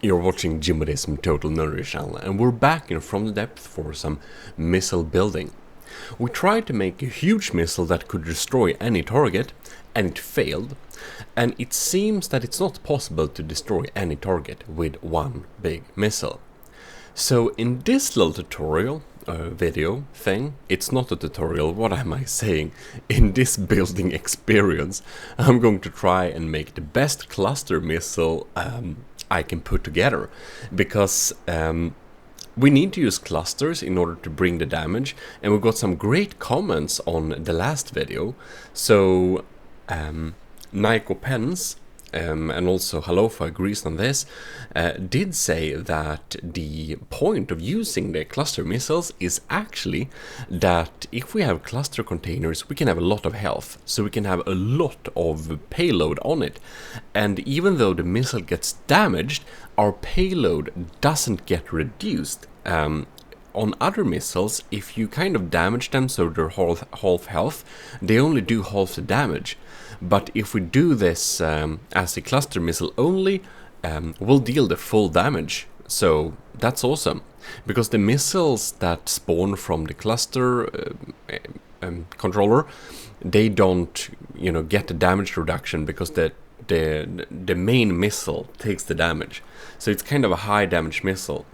You're watching Jimbodism Total Nerdy Channel, and we're back in From the Depth for some missile building. We tried to make a huge missile that could destroy any target, and it failed. And it seems that it's not possible to destroy any target with one big missile. So in this little tutorial, video thing, it's not a tutorial, what am I saying? In this building experience, I'm going to try and make the best cluster missile I can put together, because we need to use clusters in order to bring the damage, and we got some great comments on the last video. So Naiko Pens and also Halofa agrees on this, did say that the point of using the cluster missiles is actually that if we have cluster containers, we can have a lot of health, so we can have a lot of payload on it. And even though the missile gets damaged, our payload doesn't get reduced. On other missiles, if you kind of damage them so they're half health, they only do half the damage. But if we do this as a cluster missile only, we'll deal the full damage. So that's awesome, because the missiles that spawn from the cluster controller, they don't, get the damage reduction, because the main missile takes the damage. So it's kind of a high damage missile.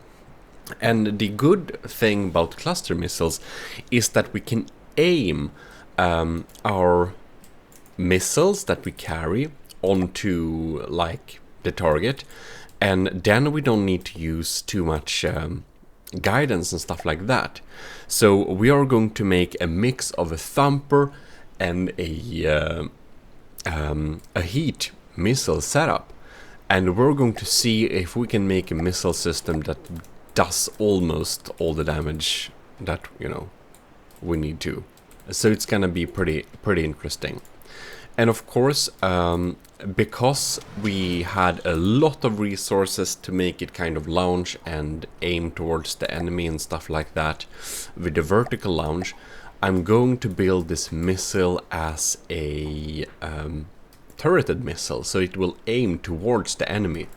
And the good thing about cluster missiles is that we can aim our missiles that we carry onto like the target, and then we don't need to use too much guidance and stuff like that. So we are going to make a mix of a thumper and a heat missile setup, and we're going to see if we can make a missile system that does almost all the damage that we need to. So it's gonna be pretty interesting. And of course, because we had a lot of resources to make it kind of launch and aim towards the enemy and stuff like that, with the vertical launch, I'm going to build this missile as a turreted missile, so it will aim towards the enemy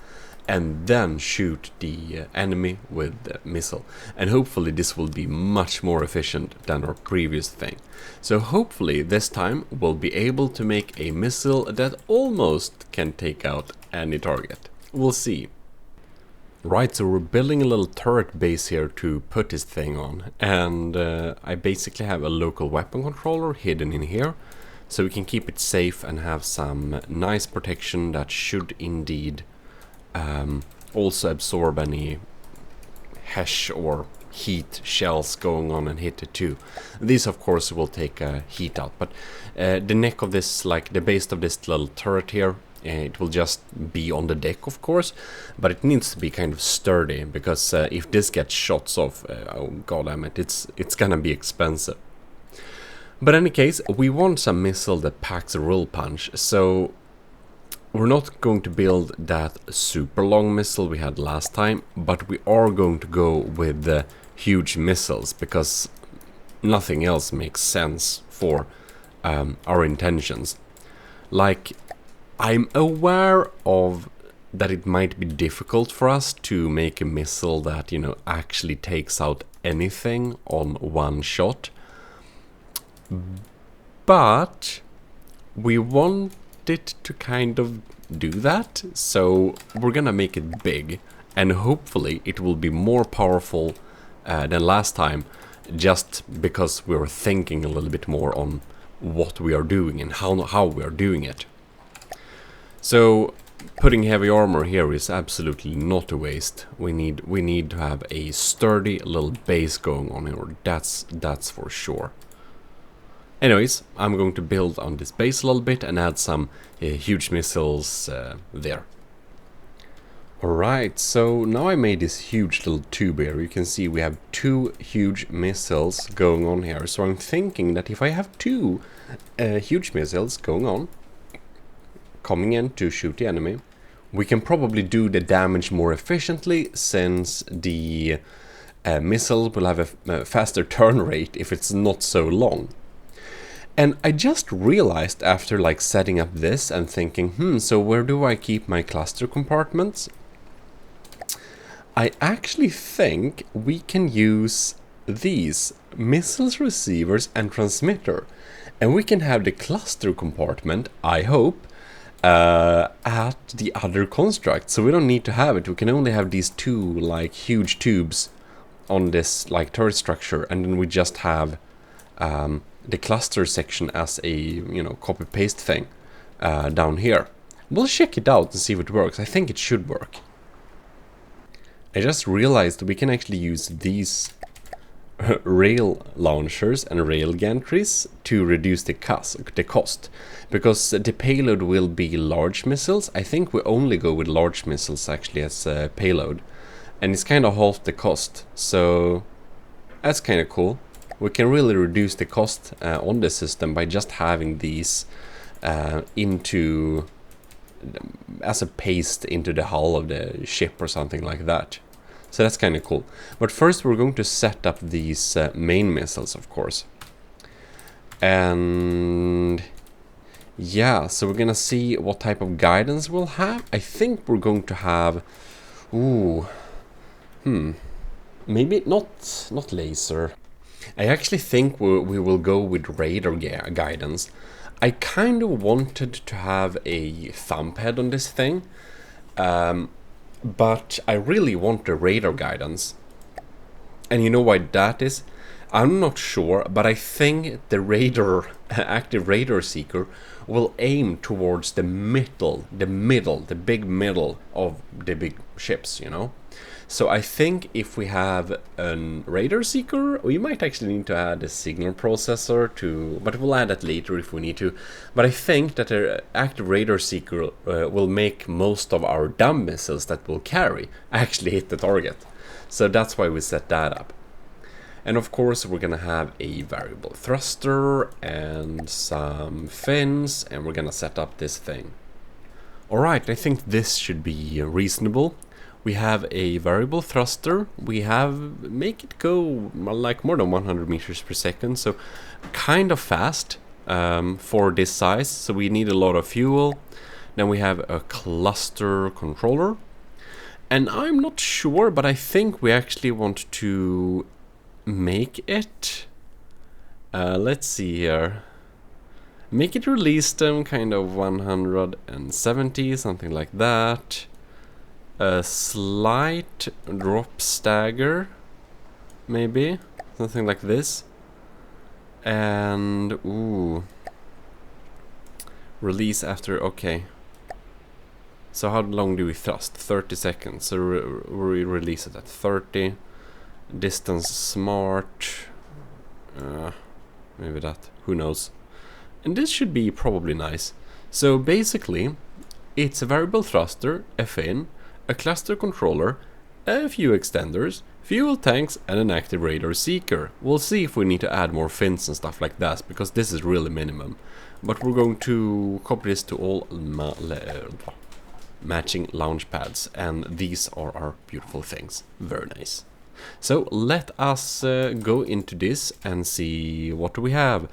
and then shoot the enemy with the missile. And hopefully this will be much more efficient than our previous thing. So hopefully this time we'll be able to make a missile that almost can take out any target. We'll see. Right, so we're building a little turret base here to put this thing on. And I basically have a local weapon controller hidden in here, so we can keep it safe and have some nice protection that should indeed also absorb any hash or heat shells going on and hit it too. These of course will take heat out, but the neck of this, like the base of this little turret here, it will just be on the deck of course, but it needs to be kind of sturdy, because if this gets shots off, oh god damn it, it's gonna be expensive. But in any case, we want some missile that packs a real punch, so we're not going to build that super long missile we had last time, but we are going to go with the huge missiles, because nothing else makes sense for our intentions. Like, I'm aware of that it might be difficult for us to make a missile that, actually takes out anything on one shot, but we want it to kind of do that, so we're gonna make it big, and hopefully it will be more powerful than last time, just because we were thinking a little bit more on what we are doing and how we are doing it. So putting heavy armor here is absolutely not a waste. We need to have a sturdy little base going on here, that's for sure. Anyways, I'm going to build on this base a little bit and add some huge missiles there. Alright, so now I made this huge little tube here. You can see we have two huge missiles going on here. So I'm thinking that if I have two huge missiles coming in to shoot the enemy, we can probably do the damage more efficiently, since the missile will have a faster turn rate if it's not so long. And I just realized after like setting up this and thinking, so where do I keep my cluster compartments? I actually think we can use these missiles, receivers and transmitter, and we can have the cluster compartment, I hope, at the other construct, so we don't need to have it. We can only have these two like huge tubes on this like turret structure, and then we just have the cluster section as a, you know, copy paste thing down here. We'll check it out and see if it works. I think it should work. I just realized we can actually use these rail launchers and rail gantries to reduce the cost, because the payload will be large missiles. I think we only go with large missiles actually as payload, and it's kind of half the cost, so that's kind of cool. We can really reduce the cost on the system by just having these into as a paste into the hull of the ship or something like that. So that's kind of cool. But first we're going to set up these main missiles, of course. And yeah, so we're gonna see what type of guidance we'll have. I think we're going to have, maybe not laser. I actually think we will go with radar guidance. I kind of wanted to have a thumb pad on this thing, but I really want the radar guidance. And you know why that is? I'm not sure, but I think the radar, active radar seeker, will aim towards the big middle of the big ships, you know? So I think if we have a radar seeker, we might actually need to add a signal processor to, but we'll add that later if we need to. But I think that an active radar seeker will make most of our dumb missiles that we'll carry actually hit the target. So that's why we set that up. And of course we're gonna have a variable thruster and some fins, and we're gonna set up this thing. Alright, I think this should be reasonable. We have a variable thruster, we have, make it go like more than 100 meters per second, so kind of fast for this size, so we need a lot of fuel. Then we have a cluster controller, and I'm not sure, but I think we actually want to make it, let's see here, make it release them kind of 170, something like that. A slight drop stagger, maybe something like this, and release after. Okay, so how long do we thrust? 30 seconds, so we release it at 30. Distance smart, maybe that, who knows. And this should be probably nice. So basically it's a variable thruster, a fin, a cluster controller, a few extenders, fuel tanks, and an active radar seeker. We'll see if we need to add more fins and stuff like that, because this is really minimum. But we're going to copy this to all matching launch pads, and these are our beautiful things. Very nice. So let us go into this and see what do we have.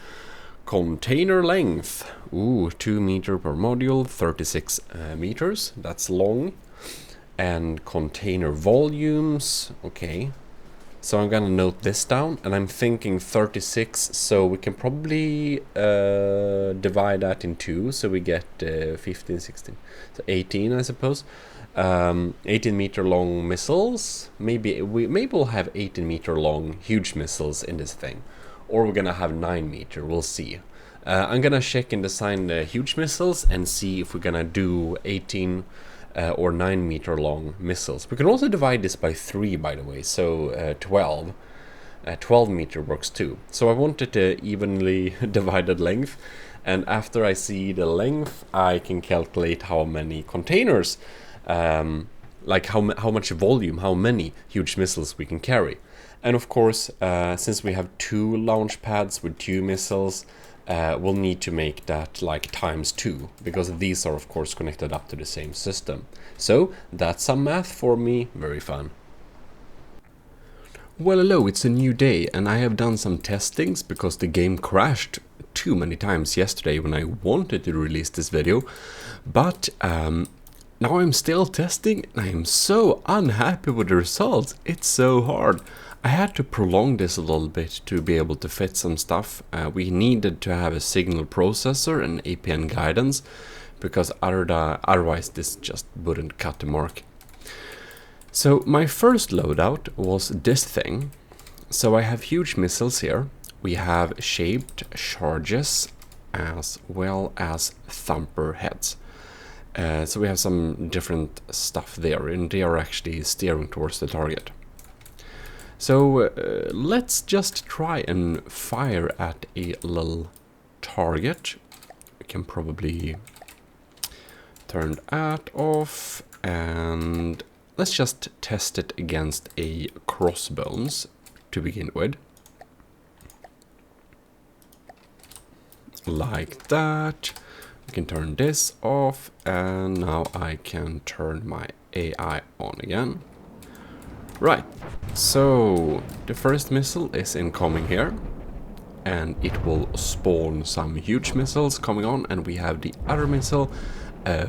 Container length, 2 meters per module, 36 meters, that's long. And container volumes, okay, so I'm gonna note this down, and I'm thinking 36, so we can probably divide that in two, so we get 15, 16, so 18 I suppose. 18 meter long missiles, maybe we'll have 18 meter long huge missiles in this thing, or we're gonna have 9 meter, we'll see. I'm gonna check and design the huge missiles and see if we're gonna do 18 or 9 meter long missiles. We can also divide this by 3, by the way, so 12. 12 meter works too. So I wanted a evenly divided length, and after I see the length I can calculate how many containers, like how much volume, how many huge missiles we can carry. And of course, since we have 2 launch pads with 2 missiles, we'll need to make that like ×2, because these are of course connected up to the same system. So that's some math for me, very fun. Well, hello, it's a new day, and I have done some testings because the game crashed too many times yesterday when I wanted to release this video. But now I'm still testing, and I am so unhappy with the results. It's so hard. I had to prolong this a little bit to be able to fit some stuff. We needed to have a signal processor and APN guidance, because otherwise this just wouldn't cut the mark. So my first loadout was this thing. So I have huge missiles here. We have shaped charges as well as thumper heads. So we have some different stuff there, and they are actually steering towards the target. So let's just try and fire at a little target. We can probably turn that off, and let's just test it against a crossbones to begin with. Like that. We can turn this off, and now I can turn my AI on again. Right, so the first missile is incoming here, and it will spawn some huge missiles coming on, and we have the other missile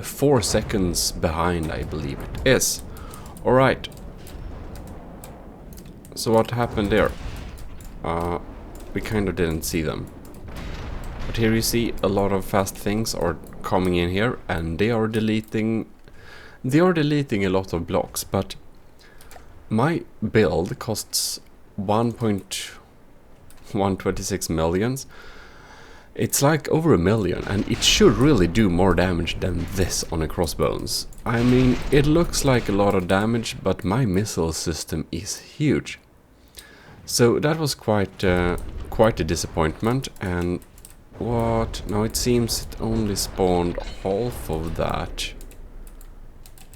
4 seconds behind, I believe it is. Alright, so what happened there? We kind of didn't see them. But here you see a lot of fast things are coming in here, and they are deleting a lot of blocks, but my build costs 1.126 millions. It's like over a million, and it should really do more damage than this on a crossbones. I mean, it looks like a lot of damage, but my missile system is huge. So that was quite a disappointment. And what? No, it seems it only spawned half of that.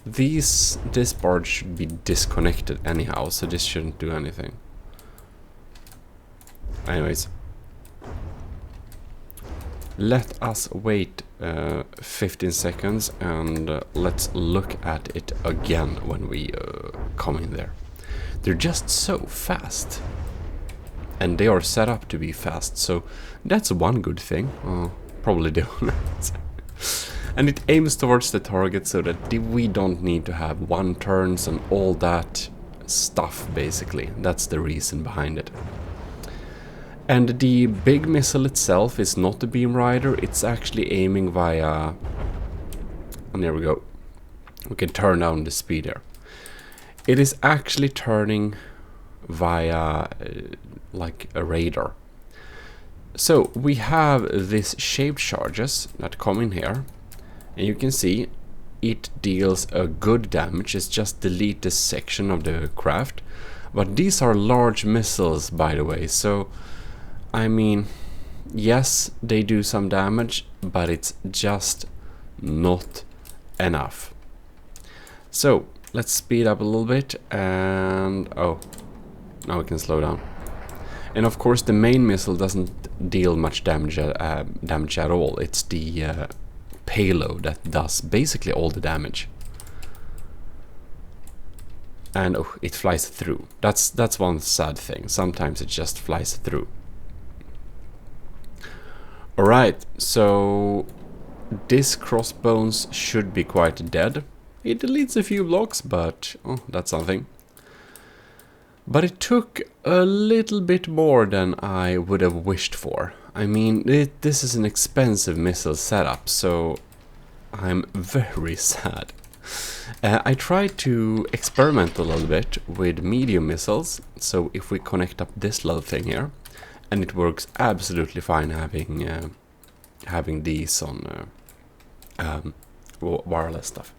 This barge should be disconnected anyhow, so this shouldn't do anything. Anyways, let us wait 15 seconds, and let's look at it again when we come in there. They're just so fast, and they are set up to be fast, so that's one good thing. Probably doing it. And it aims towards the target so that we don't need to have one turns and all that stuff, basically. That's the reason behind it. And the big missile itself is not a beam rider, it's actually aiming via... And there we go. We can turn down the speed here. It is actually turning via like a radar. So we have these shaped charges that come in here, and you can see it deals a good damage. It's just delete this section of the craft. But these are large missiles, by the way, so I mean, yes, they do some damage, but it's just not enough. So let's speed up a little bit, and oh, now we can slow down. And of course the main missile doesn't deal much damage at all. It's the payload that does basically all the damage. And oh, it flies through. That's one sad thing. Sometimes it just flies through. Alright, so this crossbones should be quite dead. It deletes a few blocks, but oh, that's something. But it took a little bit more than I would have wished for. I mean, this is an expensive missile setup, so I'm very sad. I tried to experiment a little bit with medium missiles, so if we connect up this little thing here, and it works absolutely fine having these on wireless stuff.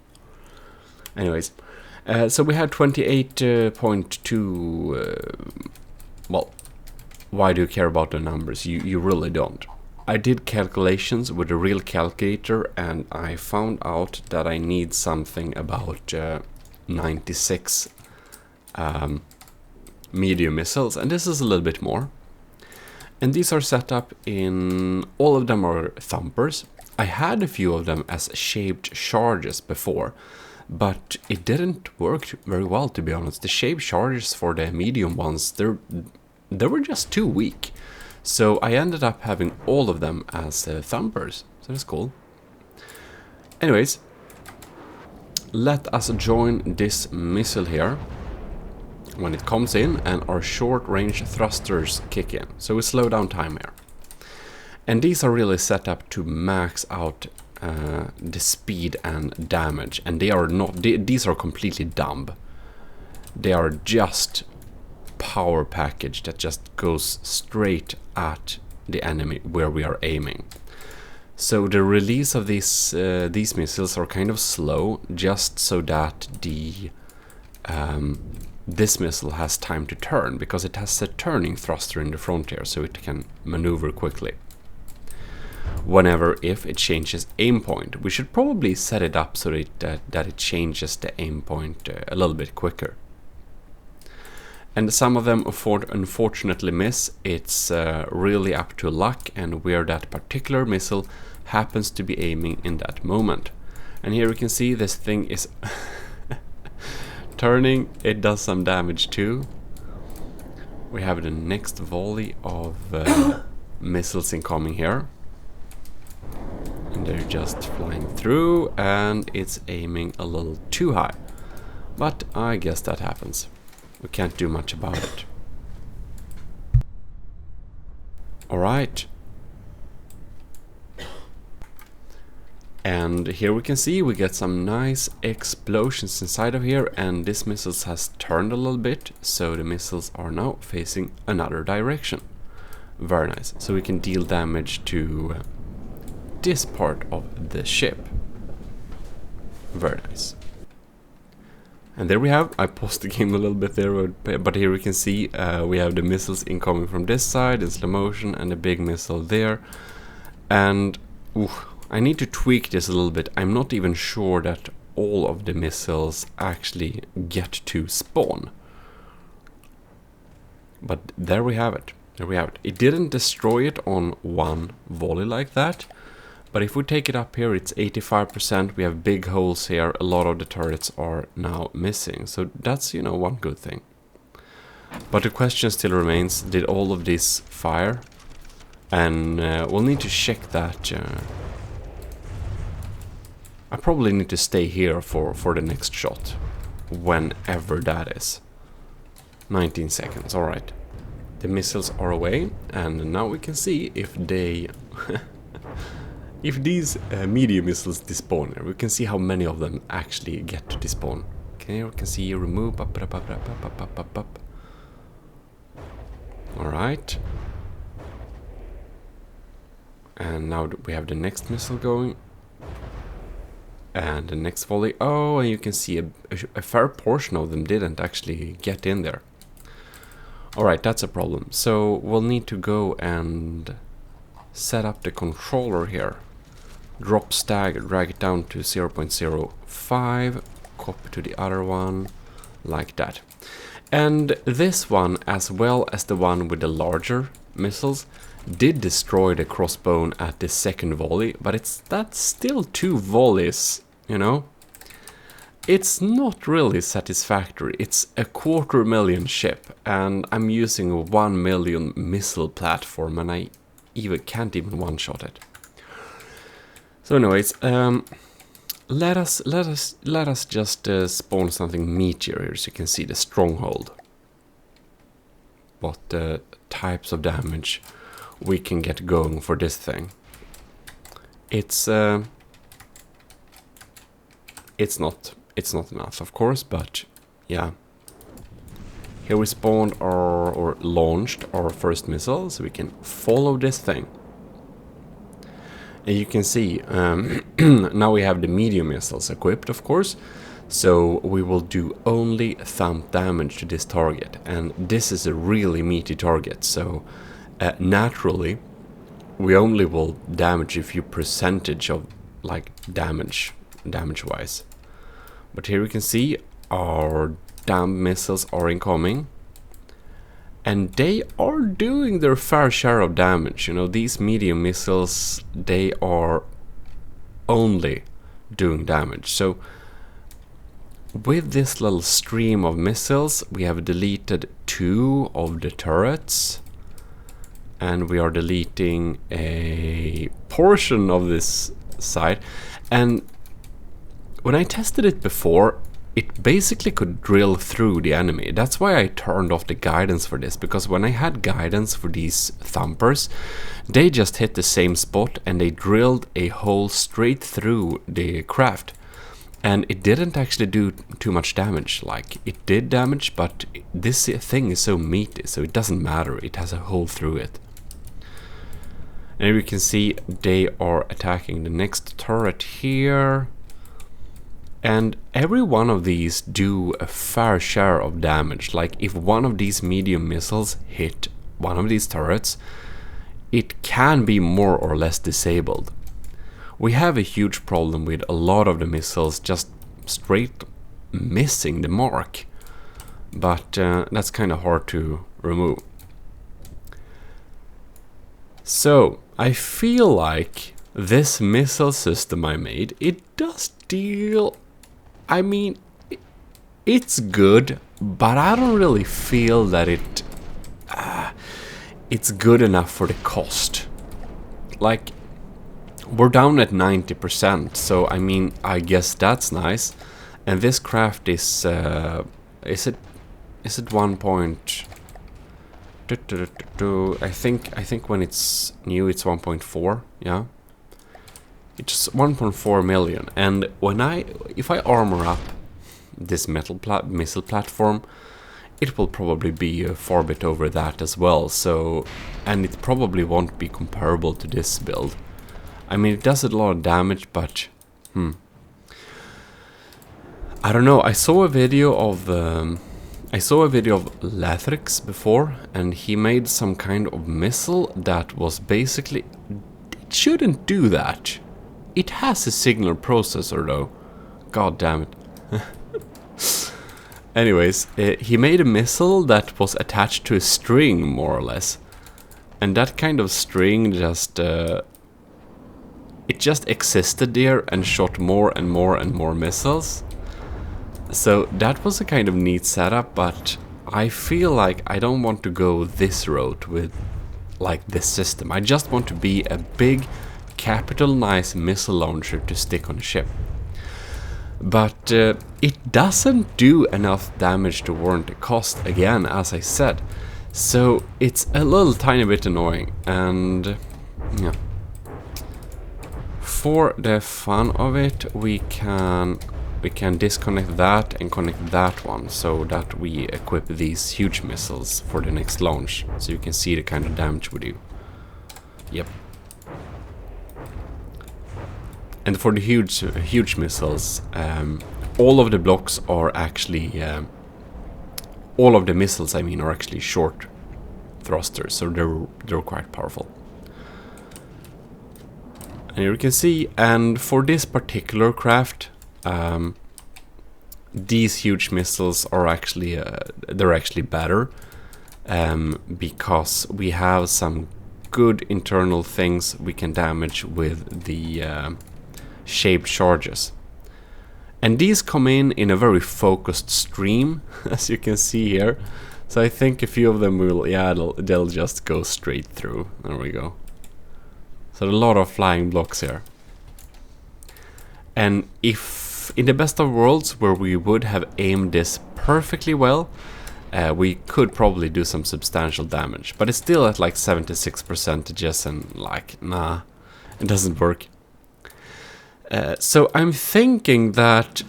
Anyways, so we had 28.2. Well, why do you care about the numbers? You really don't. I did calculations with a real calculator, and I found out that I need something about 96 medium missiles, and this is a little bit more. And these are set up in... all of them are thumpers. I had a few of them as shaped charges before, but it didn't work very well, to be honest. The shaped charges for the medium ones, they were just too weak. So I ended up having all of them as thumpers. So that's cool. Anyways, let us join this missile here when it comes in, and our short-range thrusters kick in. So we slow down time here. And these are really set up to max out the speed and damage, and they are not. These are completely dumb. They are just power package that just goes straight at the enemy where we are aiming. So the release of these missiles are kind of slow, just so that this missile has time to turn, because it has a turning thruster in the front here, so it can maneuver quickly. Whenever if it changes aim point, we should probably set it up so that it changes the aim point a little bit quicker. And some of them unfortunately miss. It's really up to luck and where that particular missile happens to be aiming in that moment. And here we can see this thing is turning. It does some damage too. We have the next volley of missiles incoming here. And they're just flying through, and it's aiming a little too high. But I guess that happens. We can't do much about it. Alright. And here we can see we get some nice explosions inside of here, and this missile has turned a little bit, so the missiles are now facing another direction. Very nice. So we can deal damage to this part of the ship. Very nice. And there we have, I paused the game a little bit there, but here we can see we have the missiles incoming from this side in slow motion and a big missile there. And I need to tweak this a little bit. I'm not even sure that all of the missiles actually get to spawn. But there we have it. There we have it. It didn't destroy it on one volley like that. But if we take it up here, it's 85%. We have big holes here. A lot of the turrets are now missing. So that's, you know, one good thing. But the question still remains, did all of this fire? And we'll need to check that. I probably need to stay here for the next shot. Whenever that is. 19 seconds, alright. The missiles are away. And now we can see if they... If these medium missiles despawn here, we can see how many of them actually get to despawn. Okay, we can see remove, up. Alright. And now we have the next missile going. And the next volley. Oh, and you can see a fair portion of them didn't actually get in there. Alright, that's a problem. So we'll need to go and set up the controller here. Drop stagger, drag it down to 0.05, copy to the other one, like that. And this one, as well as the one with the larger missiles, did destroy the crossbow at the second volley, but that's still 2 volleys, you know? It's not really satisfactory. It's a 250,000 ship, and I'm using a 1 million missile platform, and I can't even one-shot it. So anyways, let us just spawn something meatier here, so you can see the stronghold. What types of damage we can get going for this thing. It's not enough, of course, but yeah. Here we spawned or launched our first missile, so we can follow this thing. And you can see, now we have the medium missiles equipped, of course, so we will do only thumb damage to this target. And this is a really meaty target, so naturally, we only will damage a few percentage of, like, damage-wise. But here we can see our damn missiles are incoming. And they are doing their fair share of damage. You know, these medium missiles, they are only doing damage. So with this little stream of missiles, we have deleted 2 of the turrets. And we are deleting a portion of this side. And when I tested it before, it basically could drill through the enemy. That's why I turned off the guidance for this, because when I had guidance for these thumpers, they just hit the same spot and they drilled a hole straight through the craft. And it didn't actually do too much damage. Like, it did damage, but this thing is so meaty, so it doesn't matter. It has a hole through it. And you can see they are attacking the next turret here. And every one of these do a fair share of damage. Like, if one of these medium missiles hit one of these turrets, it can be more or less disabled. We have a huge problem with a lot of the missiles just straight missing the mark. But that's kind of hard to remove. So, I feel like this missile system I made, it does deal... I mean, it's good, but I don't really feel that it's good enough for the cost. Like, we're down at 90%, so I mean, I guess that's nice. And this craft is it 1 point... I think when it's new it's 1.4, yeah. It's 1.4 million, and if I armor up this missile platform, it will probably be a far bit over that as well. So, and it probably won't be comparable to this build. I mean, it does a lot of damage, but I don't know. I saw a video of Lathrix before, and he made some kind of missile that was basically... It shouldn't do that. It has a signal processor though. God damn it. Anyways, he made a missile that was attached to a string, more or less. And that kind of string just... it just existed there and shot more and more and more missiles. So that was a kind of neat setup, but I feel like I don't want to go this route with like this system. I just want to be a big, capital nice missile launcher to stick on a ship. But it doesn't do enough damage to warrant the cost, again, as I said. So it's a little tiny bit annoying, and yeah. For the fun of it, we can disconnect that and connect that one, so that we equip these huge missiles for the next launch, so you can see the kind of damage we do. Yep. And for the huge missiles, all of the blocks are actually, all of the missiles, I mean, are actually short thrusters, so they're quite powerful. And here you can see, and for this particular craft, these huge missiles are actually, they're actually better, because we have some good internal things we can damage with the shaped charges. And these come in a very focused stream, as you can see here. So I think a few of them will, yeah, they'll just go straight through. There we go. So a lot of flying blocks here. And if in the best of worlds, where we would have aimed this perfectly well, we could probably do some substantial damage. But it's still at like 76% and like, nah, it doesn't work. So I'm thinking that,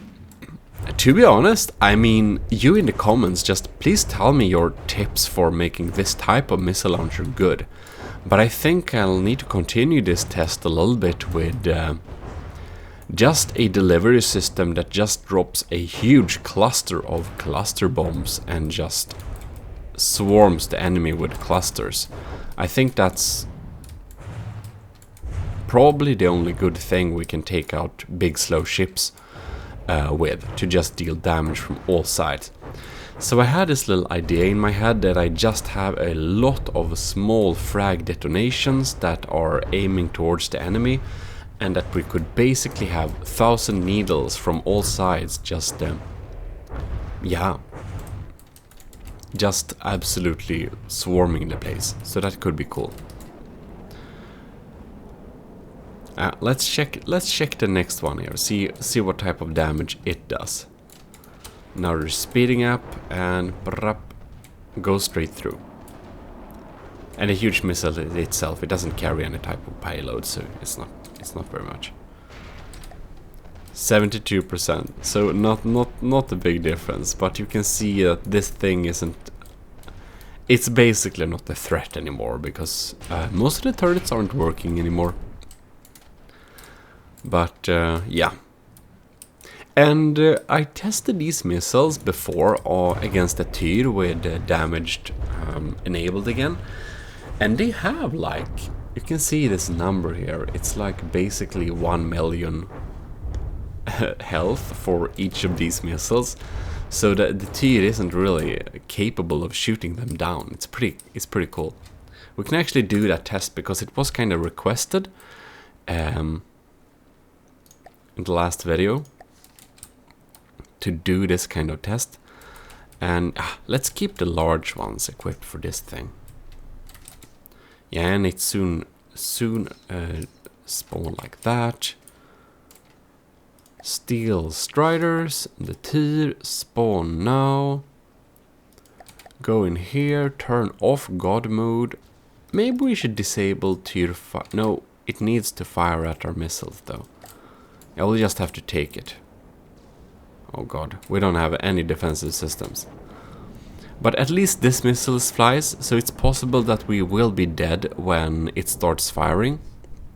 to be honest, I mean, you in the comments, just please tell me your tips for making this type of missile launcher good. But I think I'll need to continue this test a little bit with just a delivery system that just drops a huge cluster of cluster bombs and just swarms the enemy with clusters. I think that's probably the only good thing we can take out big slow ships with, to just deal damage from all sides. So I had this little idea in my head that I just have a lot of small frag detonations that are aiming towards the enemy, and that we could basically have 1,000 needles from all sides just, yeah, just absolutely swarming the place. So that could be cool. Let's check the next one here. See what type of damage it does. Now they're speeding up and go straight through. And a huge missile itself, it doesn't carry any type of payload, so it's not very much. 72%, so not a big difference, but you can see that this thing it's basically not a threat anymore, because most of the turrets aren't working anymore. But yeah. And I tested these missiles before against a Tyr with damaged enabled again. And they have, like, you can see this number here. It's like basically 1 million health for each of these missiles. So the Tyr isn't really capable of shooting them down. It's pretty cool. We can actually do that test because it was kind of requested in the last video to do this kind of test. And let's keep the large ones equipped for this thing. Yeah, and it soon spawn like that. Steel Striders, the Tyr spawn now. Go in here, turn off God mode. Maybe we should disable Tyr fire. No, it needs to fire at our missiles though. I will just have to take it. Oh god, we don't have any defensive systems. But at least this missile flies, so it's possible that we will be dead when it starts firing.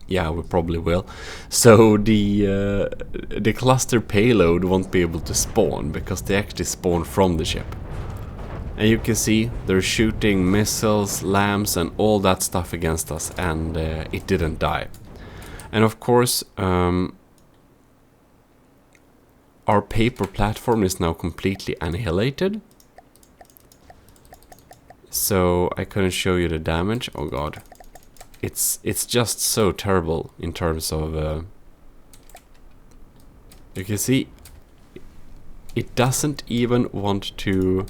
Yeah, we probably will. So the cluster payload won't be able to spawn, because they actually spawn from the ship. And you can see they're shooting missiles, lambs and all that stuff against us, and it didn't die. And of course, our paper platform is now completely annihilated. So I couldn't show you the damage. Oh god. It's just so terrible in terms of... you can see it doesn't even want to...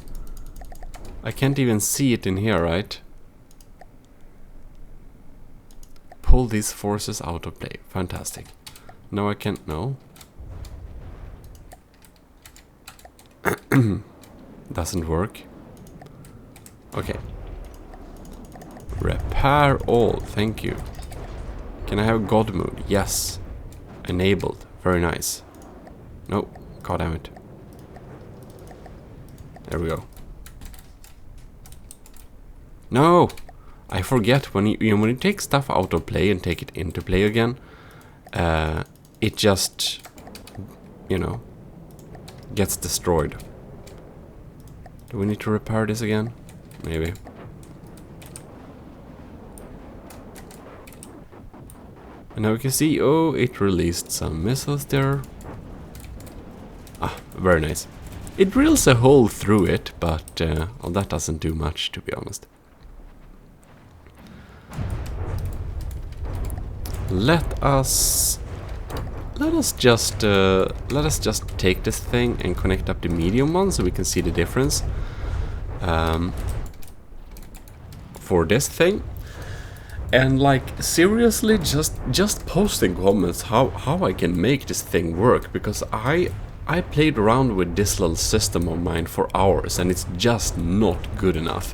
I can't even see it in here, right? Pull these forces out of play. Fantastic. No, I can't. No. Doesn't work. Okay. Repair all. Thank you. Can I have God mode? Yes. Enabled. Very nice. No. God damn it. There we go. No! I forget when you take stuff out of play and take it into play again, it just, you know, gets destroyed. Do we need to repair this again? Maybe. And now we can see, oh, it released some missiles there. Ah, very nice. It drills a hole through it, but well, that doesn't do much, to be honest. Let us just take this thing and connect up the medium one so we can see the difference for this thing. And like seriously, just post in comments how I can make this thing work, because I played around with this little system of mine for hours and it's just not good enough.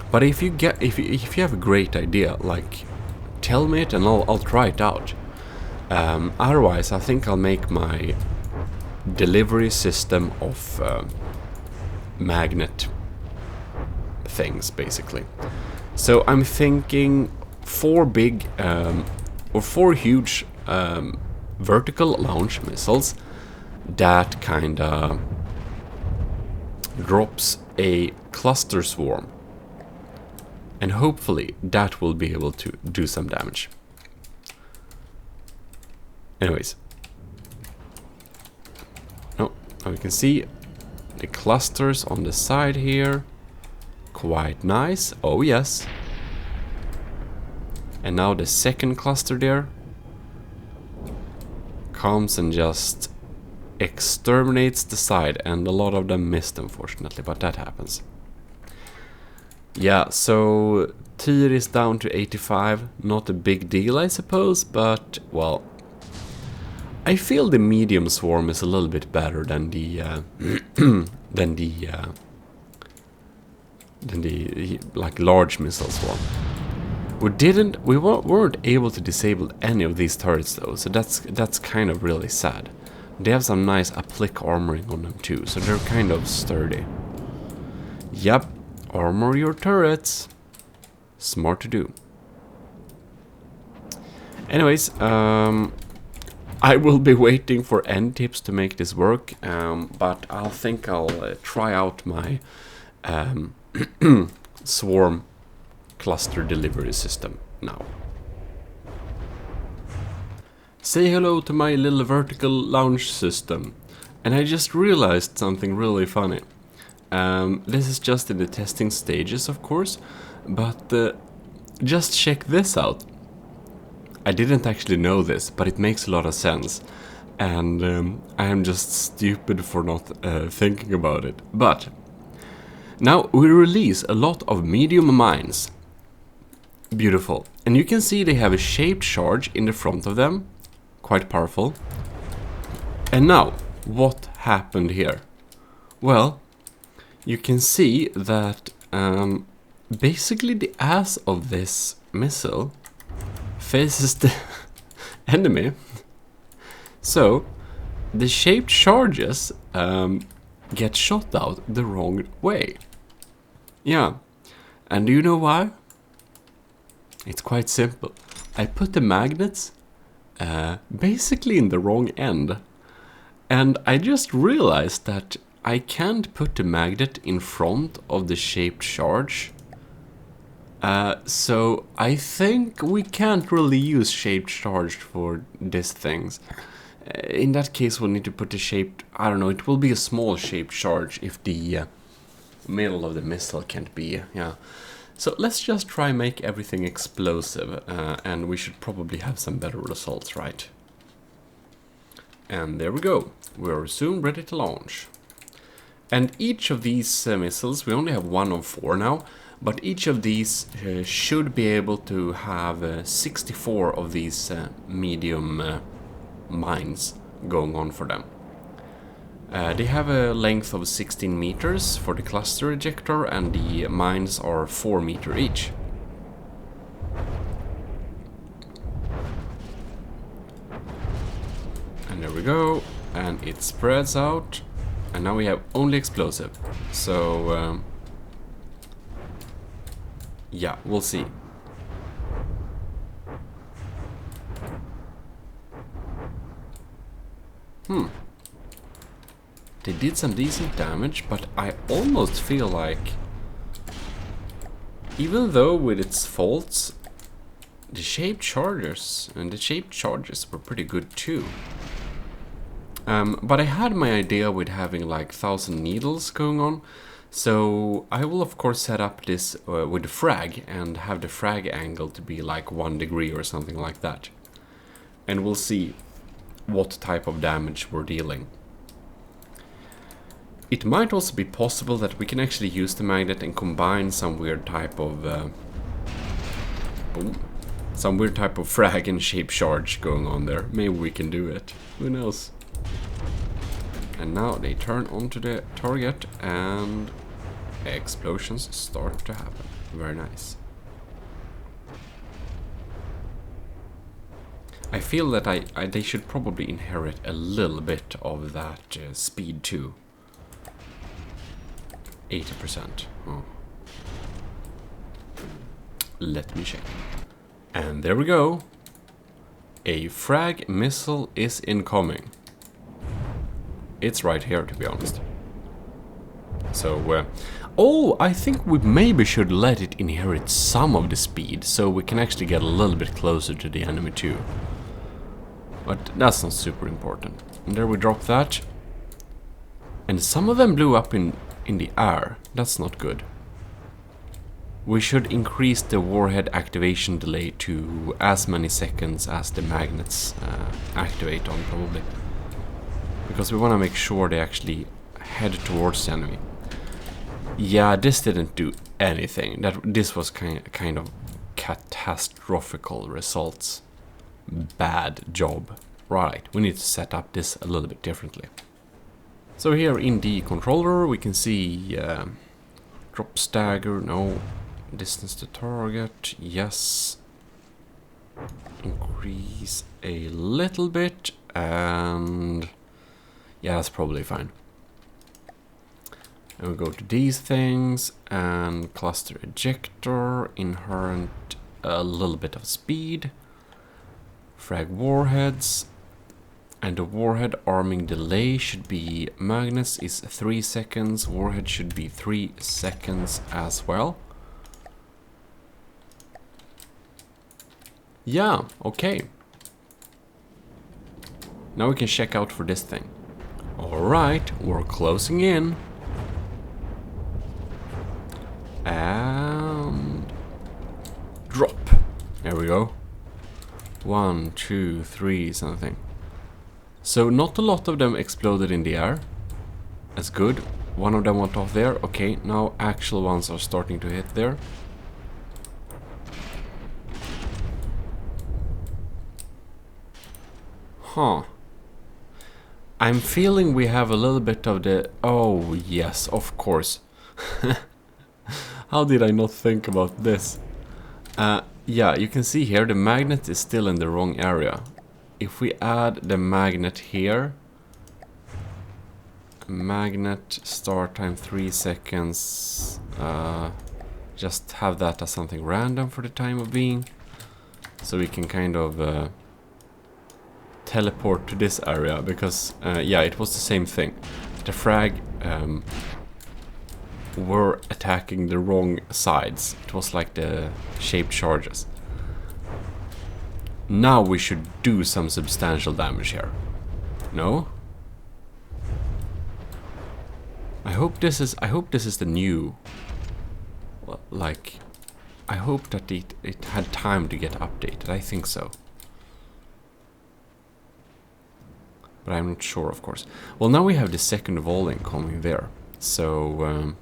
But if you have a great idea, like tell me it and I'll try it out. Otherwise, I think I'll make my delivery system of magnet things, basically. So I'm thinking 4 big or 4 huge vertical launch missiles that kinda drops a cluster swarm. And hopefully that will be able to do some damage. Anyways. Oh, now we can see the clusters on the side here. Quite nice. Oh yes. And now the second cluster there comes and just exterminates the side, and a lot of them missed, unfortunately, but that happens. Yeah, so Tier is down to 85. Not a big deal, I suppose, but, well, I feel the medium swarm is a little bit better than the like large missile swarm. We weren't able to disable any of these turrets though, so that's kind of really sad. They have some nice applique armoring on them too, so they're kind of sturdy. Yep, armor your turrets. Smart to do. Anyways, I will be waiting for end tips to make this work, but I'll try out my swarm cluster delivery system now. Say hello to my little vertical launch system. And I just realized something really funny. This is just in the testing stages, of course, but just check this out. I didn't actually know this, but it makes a lot of sense. And I am just stupid for not thinking about it. But now we release a lot of medium mines. Beautiful. And you can see they have a shaped charge in the front of them. Quite powerful. And now, what happened here? Well, you can see that basically the ass of this missile faces the enemy. So, the shaped charges get shot out the wrong way. Yeah. And do you know why? It's quite simple. I put the magnets basically in the wrong end. And I just realized that I can't put the magnet in front of the shaped charge. So I think we can't really use shaped charge for these things. In that case we'll need to put the shaped, I don't know, it will be a small shaped charge if the middle of the missile can't be, yeah. So let's just try make everything explosive, and we should probably have some better results, right? And there we go. We're soon ready to launch. And each of these missiles, we only have 1 of 4 now, but each of these should be able to have 64 of these medium mines going on for them. They have a length of 16 meters for the cluster ejector, and the mines are 4 meters each. And there we go, and it spreads out, and now we have only explosive. So, yeah, we'll see. They did some decent damage, but I almost feel like, even though with its faults, the shaped charges were pretty good too. But I had my idea with having like 1,000 needles going on, so I will of course set up this with the frag and have the frag angle to be like 1 degree or something like that. And we'll see what type of damage we're dealing. It might also be possible that we can actually use the magnet and combine some weird type of frag and shape charge going on there. Maybe we can do it. Who knows? And now they turn onto the target and explosions start to happen. Very nice. I feel that they should probably inherit a little bit of that speed too. 80%. Oh. Let me check. And there we go. A frag missile is incoming. It's right here, to be honest. So, oh, I think we maybe should let it inherit some of the speed, so we can actually get a little bit closer to the enemy too. But that's not super important. And there we drop that. And some of them blew up in the air. That's not good. We should increase the warhead activation delay to as many seconds as the magnets activate on, probably. Because we want to make sure they actually head towards the enemy. Yeah, this didn't do anything. This was kind of catastrophical results. Bad job. Right, we need to set up this a little bit differently. So here in the controller we can see drop stagger, no. Distance to target, yes. Increase a little bit, and yeah, that's probably fine. And we go to these things, and cluster ejector, inherent a little bit of speed, frag warheads, and the warhead arming delay should be, magnets is 3 seconds, warhead should be 3 seconds as well. Yeah, okay. Now we can check out for this thing. Alright, we're closing in. And drop. There we go. 1, 2, 3, something. So not a lot of them exploded in the air. That's good. One of them went off there. Okay, now actual ones are starting to hit there. Huh. I'm feeling we have a little bit of the... Oh, yes, of course. How did I not think about this? Yeah, you can see here the magnet is still in the wrong area. If we add the magnet here... Magnet, start time 3 seconds. Just have that as something random for the time of being. So we can kind of... teleport to this area, because yeah, it was the same thing. The frag were attacking the wrong sides. It was like the shaped charges. Now we should do some substantial damage here. No? I hope this is the new, like, I hope that it had time to get updated. I think so. But I'm not sure, of course. Well, now we have the second volley coming there. So,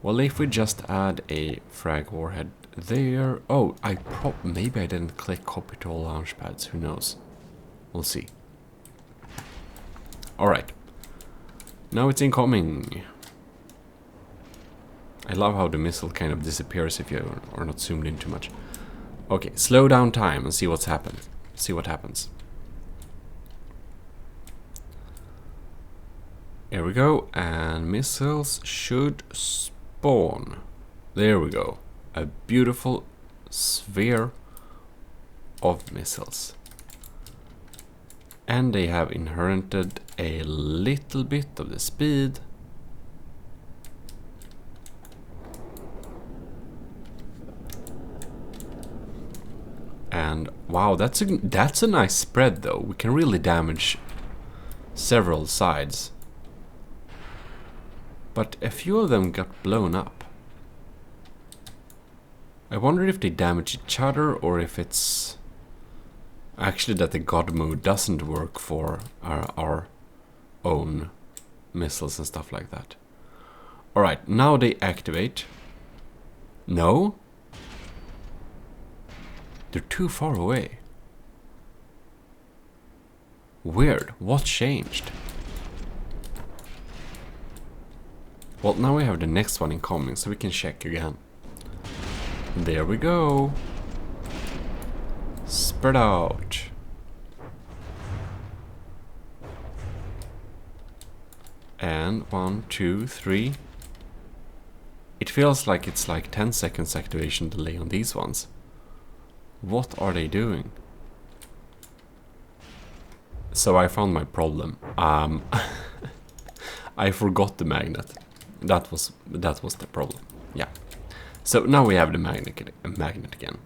well, if we just add a frag warhead there... Oh, maybe I didn't click copy to all launch pads. Who knows? We'll see. Alright. Now it's incoming. I love how the missile kind of disappears if you are not zoomed in too much. Okay, slow down time and see what's happened. See what happens. Here we go, and missiles should spawn. There we go. A beautiful sphere of missiles. And they have inherited a little bit of the speed. And wow, that's a nice spread though. We can really damage several sides. But a few of them got blown up. I wonder if they damage each other, or if it's actually that the God mode doesn't work for our own missiles and stuff like that. Alright, now they activate. No? They're too far away. Weird. What changed? Well, now we have the next one incoming, so we can check again. There we go. Spread out. And 1, 2, 3. It feels like it's like 10 seconds activation delay on these ones. What are they doing? So I found my problem. I forgot the magnet. That was the problem. Yeah. So now we have the magnet again.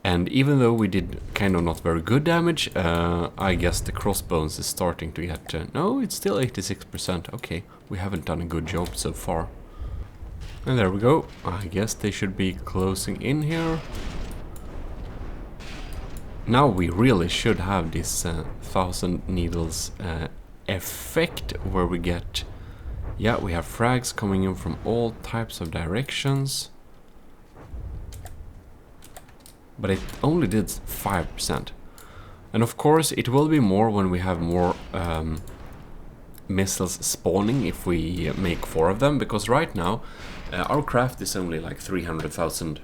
And even though we did kind of not very good damage, I guess the crossbones is starting to get... no, it's still 86%. Okay, we haven't done a good job so far. And there we go. I guess they should be closing in here. Now we really should have this 1000 needles effect, where we get Yeah, we have frags coming in from all types of directions. But it only did 5%. And of course it will be more when we have more missiles spawning, if we make 4 of them, because right now our craft is only like 300,000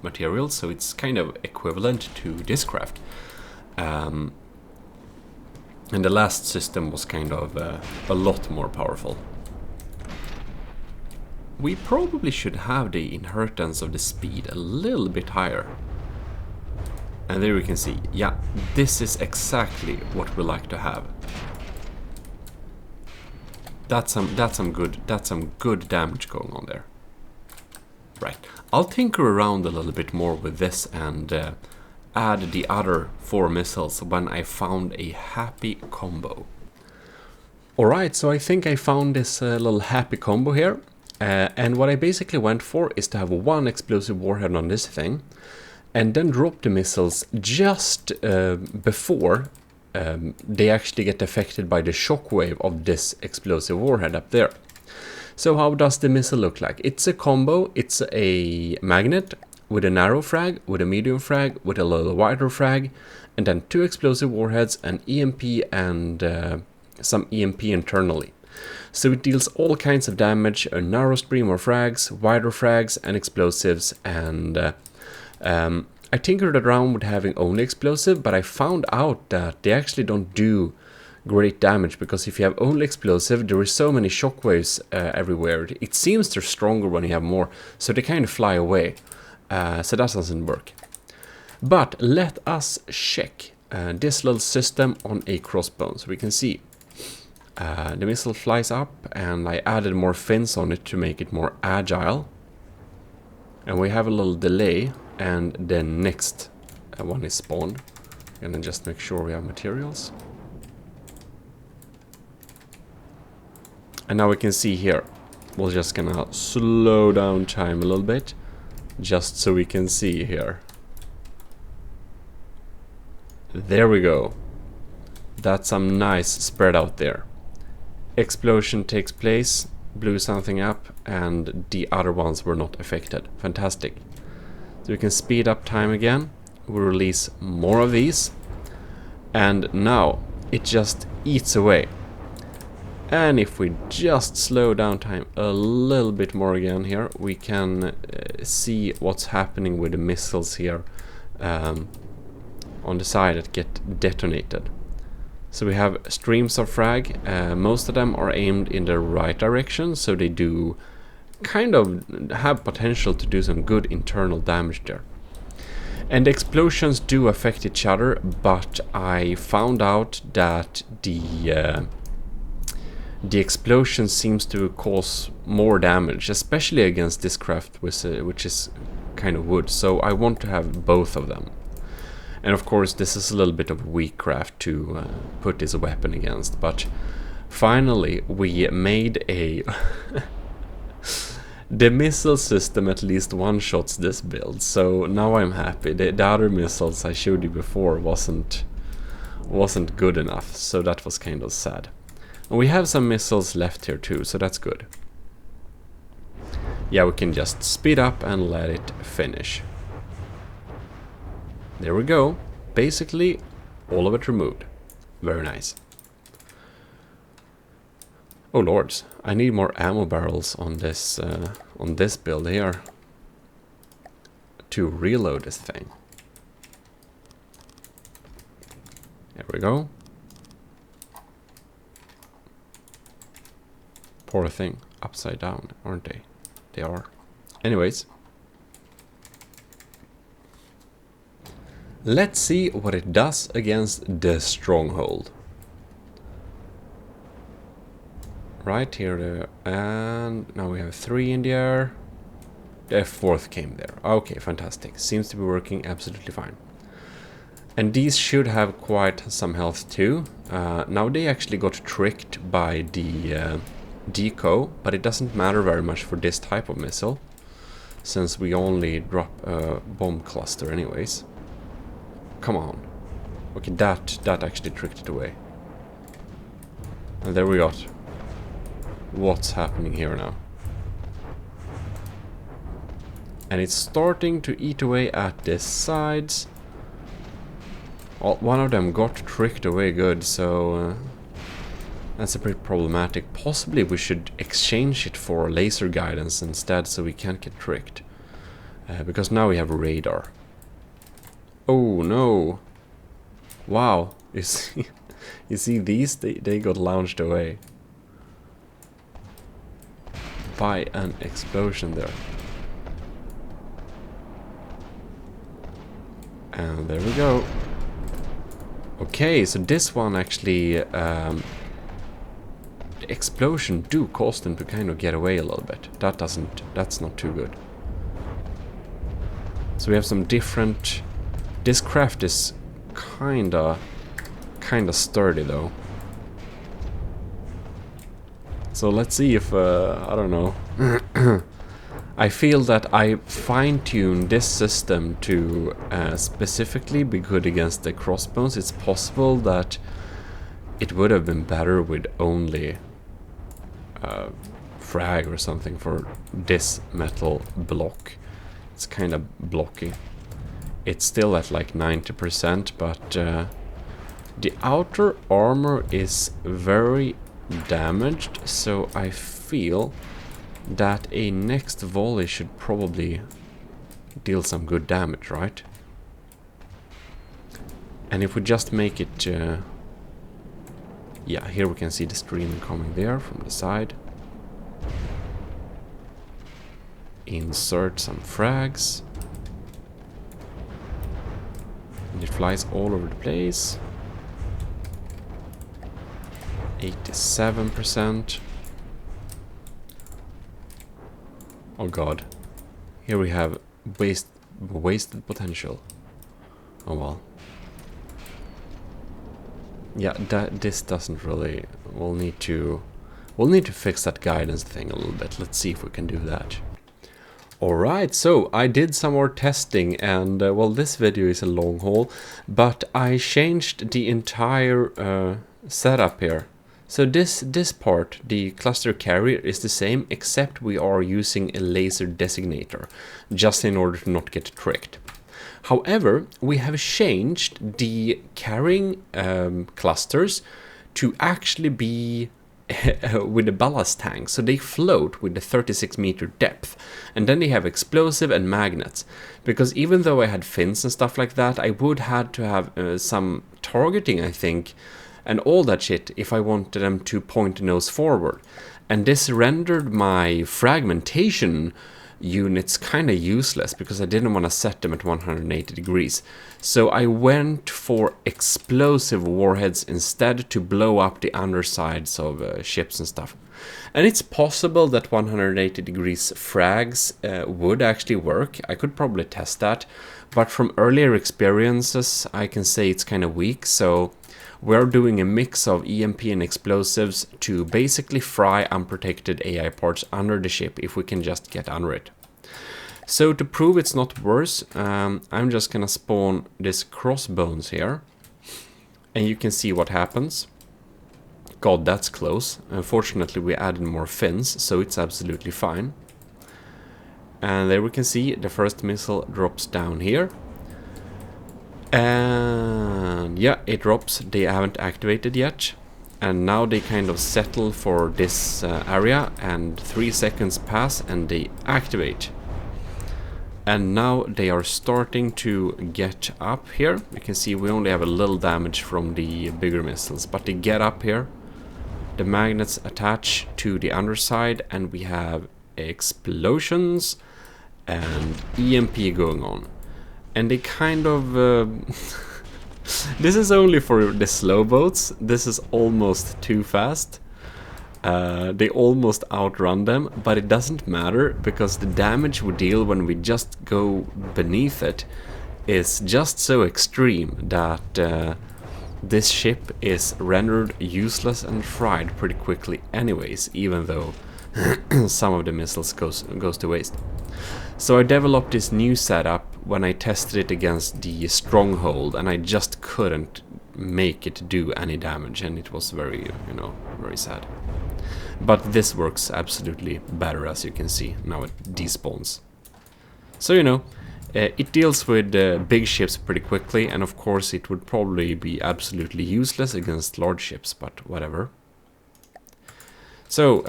materials, so it's kind of equivalent to this craft. And the last system was kind of a lot more powerful. We probably should have the inheritance of the speed a little bit higher. And there we can see, yeah, this is exactly what we like to have. That's some good damage going on there. Right, I'll tinker around a little bit more with this and add the other 4 missiles when I found a happy combo. Alright, so I think I found this little happy combo here. And what I basically went for is to have 1 explosive warhead on this thing, and then drop the missiles just before they actually get affected by the shockwave of this explosive warhead up there. So how does the missile look like? It's a combo. It's a magnet with a narrow frag, with a medium frag, with a little wider frag, and then 2 explosive warheads, an EMP, and some EMP internally. So it deals all kinds of damage, a narrow stream of frags, wider frags, and explosives, and I tinkered around with having only explosive, but I found out that they actually don't do great damage, because if you have only explosive, there are so many shockwaves everywhere. It seems they're stronger when you have more, so they kind of fly away. So that doesn't work. But let us check this little system on a crossbow. So we can see the missile flies up, and I added more fins on it to make it more agile. And we have a little delay, and the next one is spawned. And then just make sure we have materials. And now we can see here, we're just gonna slow down time a little bit, just so we can see here. There we go. That's some nice spread out there. Explosion takes place, blew something up, and the other ones were not affected. Fantastic. So we can speed up time again. We'll release more of these. And now it just eats away. And if we just slow down time a little bit more again here, we can see what's happening with the missiles here on the side that get detonated. So we have streams of frag. Most of them are aimed in the right direction, so they do kind of have potential to do some good internal damage there. And the explosions do affect each other, but I found out that the explosion seems to cause more damage, especially against this craft, which is kind of wood. So I want to have both of them. And of course this is a little bit of a weak craft to put this weapon against, but finally we made a... The missile system at least one-shots this build, so now I'm happy. The other missiles I showed you before wasn't good enough, so that was kind of sad. And we have some missiles left here too, so that's good. Yeah, we can just speed up and let it finish. There we go. Basically, all of it removed. Very nice. Oh lords, I need more ammo barrels on this build here to reload this thing. There we go. Poor thing, upside down, aren't they? They are. Anyways. Let's see what it does against the stronghold. Right here, and now we have 3 in the air. The 4th came there. Okay, fantastic. Seems to be working absolutely fine. And these should have quite some health too. Now they actually got tricked by the deco, but it doesn't matter very much for this type of missile, since we only drop a bomb cluster anyways. Come on. Okay, that actually tricked it away. And there we got what's happening here now. And it's starting to eat away at the sides. Well, one of them got tricked away good, so that's a bit problematic. Possibly we should exchange it for laser guidance instead, so we can't get tricked. Because now we have a radar. Oh no! Wow! You see these? They got launched away by an explosion there. And there we go. Okay, so this one actually, the explosion do cause them to kind of get away a little bit. That's not too good. So we have some different, this craft is kinda sturdy though. So let's see if, I don't know. I feel that I fine-tuned this system to specifically be good against the crossbones. It's possible that it would have been better with only frag or something for this metal block. It's kind of blocky. It's still at like 90%, but the outer armor is very damaged, so I feel that a next volley should probably deal some good damage, right? And if we just make it... yeah, here we can see the stream coming there from the side. Insert some frags. And it flies all over the place. 87%. Oh god. Here we have wasted potential. Oh well. Yeah, this doesn't really... We'll need to fix that guidance thing a little bit. Let's see if we can do that. Alright, so I did some more testing, and well, this video is a long haul, but I changed the entire setup here. So this part, the cluster carrier, is the same, except we are using a laser designator, just in order to not get tricked. However, we have changed the carrying clusters to actually be with a ballast tank, so they float with the 36-meter depth, and then they have explosive and magnets. Because even though I had fins and stuff like that, I would had to have some targeting, I think, and all that shit if I wanted them to point the nose forward. And this rendered my fragmentation units kind of useless because I didn't want to set them at 180 degrees. So I went for explosive warheads instead to blow up the undersides of ships and stuff. And it's possible that 180 degrees frags would actually work. I could probably test that, but from earlier experiences I can say it's kind of weak. So we're doing a mix of EMP and explosives to basically fry unprotected AI parts under the ship if we can just get under it. So to prove it's not worse, I'm just gonna spawn this crossbones here, and you can see what happens. God, that's close. Unfortunately, we added more fins, so it's absolutely fine. And there we can see the first missile drops down here. And yeah, it drops. They haven't activated yet. And now they kind of settle for this area, and 3 seconds pass and they activate. And now they are starting to get up here. You can see we only have a little damage from the bigger missiles, but they get up here. The magnets attach to the underside, and we have explosions and EMP going on. And they kind of... this is only for the slow boats. This is almost too fast. They almost outrun them, but it doesn't matter because the damage we deal when we just go beneath it is just so extreme that this ship is rendered useless and fried pretty quickly anyways, even though some of the missiles goes to waste. So I developed this new setup when I tested it against the stronghold, and I just couldn't make it do any damage, and it was very, you know, very sad. But this works absolutely better, as you can see. Now it despawns. So, you know, it deals with big ships pretty quickly, and of course it would probably be absolutely useless against large ships, but whatever. So,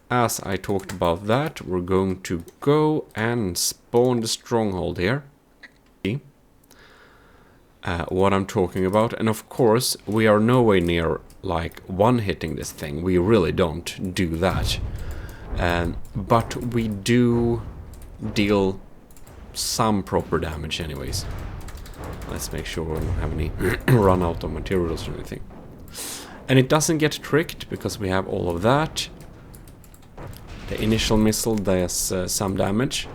as I talked about that, we're going to go and spawn the stronghold here. What I'm talking about, and of course we are nowhere near like one-hitting this thing. We really don't do that, but we do deal some proper damage anyways. Let's make sure we don't have any run out of materials or anything. And it doesn't get tricked because we have all of that. The initial missile does some damage,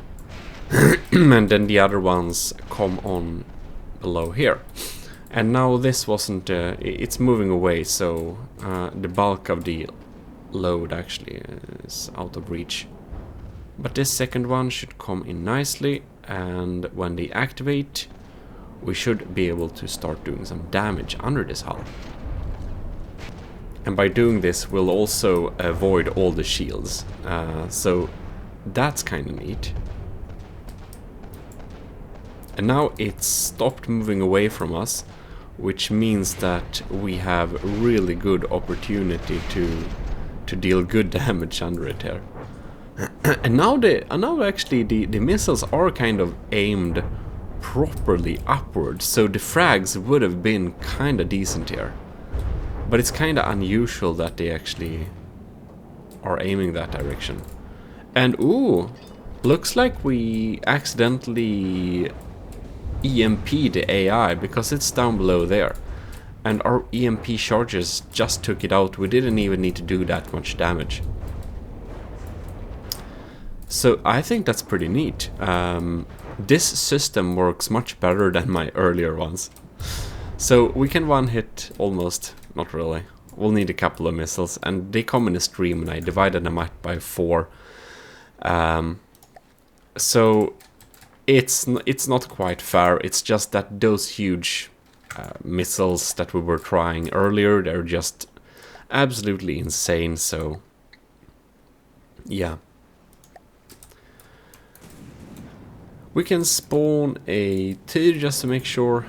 and then the other ones come on below here. And now this wasn't, it's moving away, so the bulk of the load actually is out of reach. But this second one should come in nicely, and when they activate, we should be able to start doing some damage under this hull. And by doing this, we'll also avoid all the shields, so that's kind of neat. And now it's stopped moving away from us, which means that we have really good opportunity to deal good damage under it here. And now actually the missiles are kind of aimed properly upwards, so the frags would have been kind of decent here. But it's kind of unusual that they actually are aiming that direction. And ooh, looks like we accidentally EMP the AI, because it's down below there, and our EMP charges just took it out. We didn't even need to do that much damage. So I think that's pretty neat. This system works much better than my earlier ones. So we can one hit almost, not really. We'll need a couple of missiles, and they come in a stream, and I divided them out by 4. So it's not quite fair. It's just that those huge missiles that we were trying earlier, they're just absolutely insane. So yeah, we can spawn a tier just to make sure,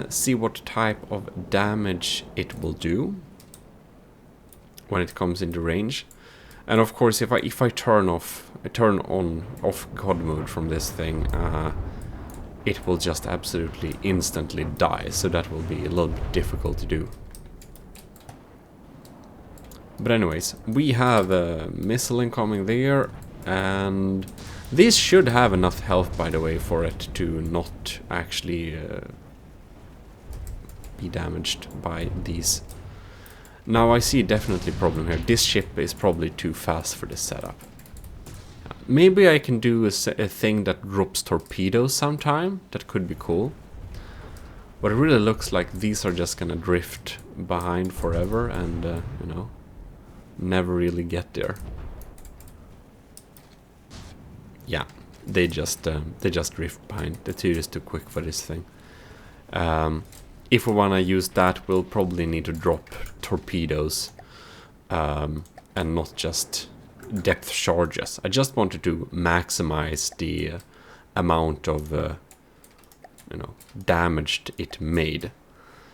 see what type of damage it will do when it comes into range. And of course, if I turn on God mode from this thing, it will just absolutely instantly die. So that will be a little bit difficult to do. But anyways, we have a missile incoming there, and this should have enough health, by the way, for it to not actually be damaged by these. Now I see definitely a problem here. This ship is probably too fast for this setup. Maybe I can do a thing that drops torpedoes sometime. That could be cool. But it really looks like these are just gonna drift behind forever and, you know, never really get there. Yeah, they just drift behind. The tier is too quick for this thing. If we want to use that, we'll probably need to drop torpedoes and not just depth charges. I just wanted to maximize the amount of you know, damage it made.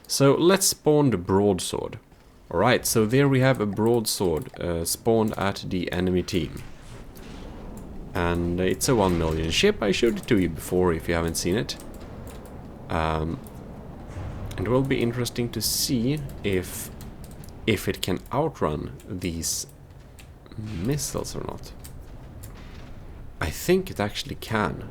So let's spawn the broadsword. Alright, so there we have a broadsword spawned at the enemy team. And it's a 1 million ship. I showed it to you before if you haven't seen it. And it will be interesting to see if it can outrun these missiles or not. I think it actually can.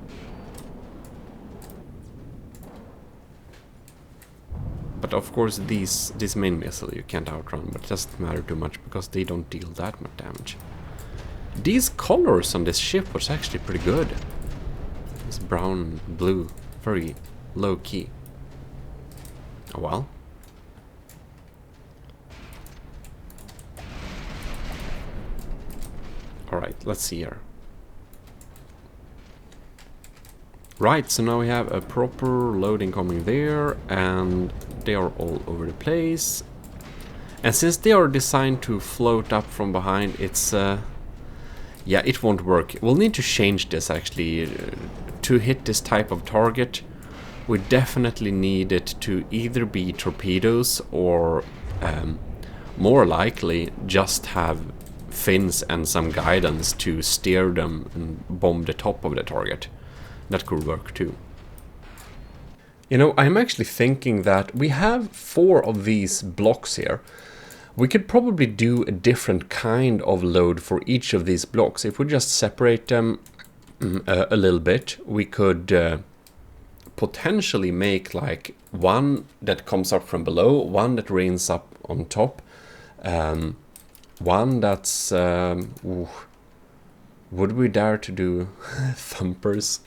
But of course this main missile you can't outrun, but it doesn't matter too much because they don't deal that much damage. These colors on this ship was actually pretty good. It's brown and blue, very low key. Oh well. Alright, let's see here. Right, so now we have a proper loading coming there, and they are all over the place. And since they are designed to float up from behind, it's yeah, it won't work. We'll need to change this actually. To hit this type of target, we definitely need it to either be torpedoes or more likely just have fins and some guidance to steer them and bomb the top of the target. That could work too. You know, I'm actually thinking that we have 4 of these blocks here. We could probably do a different kind of load for each of these blocks. If we just separate them a little bit, we could potentially make like one that comes up from below, one that rains up on top, one that's... would we dare to do thumpers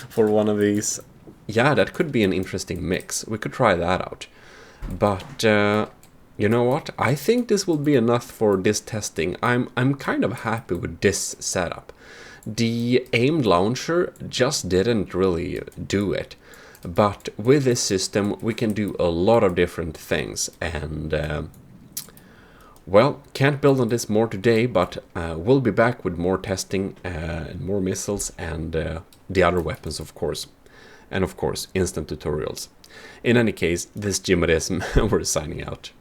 for one of these? Yeah, that could be an interesting mix. We could try that out. But you know what? I think this will be enough for this testing. I'm kind of happy with this setup. The aimed launcher just didn't really do it. But with this system we can do a lot of different things, and well, can't build on this more today, but we'll be back with more testing, more missiles, and the other weapons, of course. And of course, instant tutorials. In any case, this is Jim, we're signing out.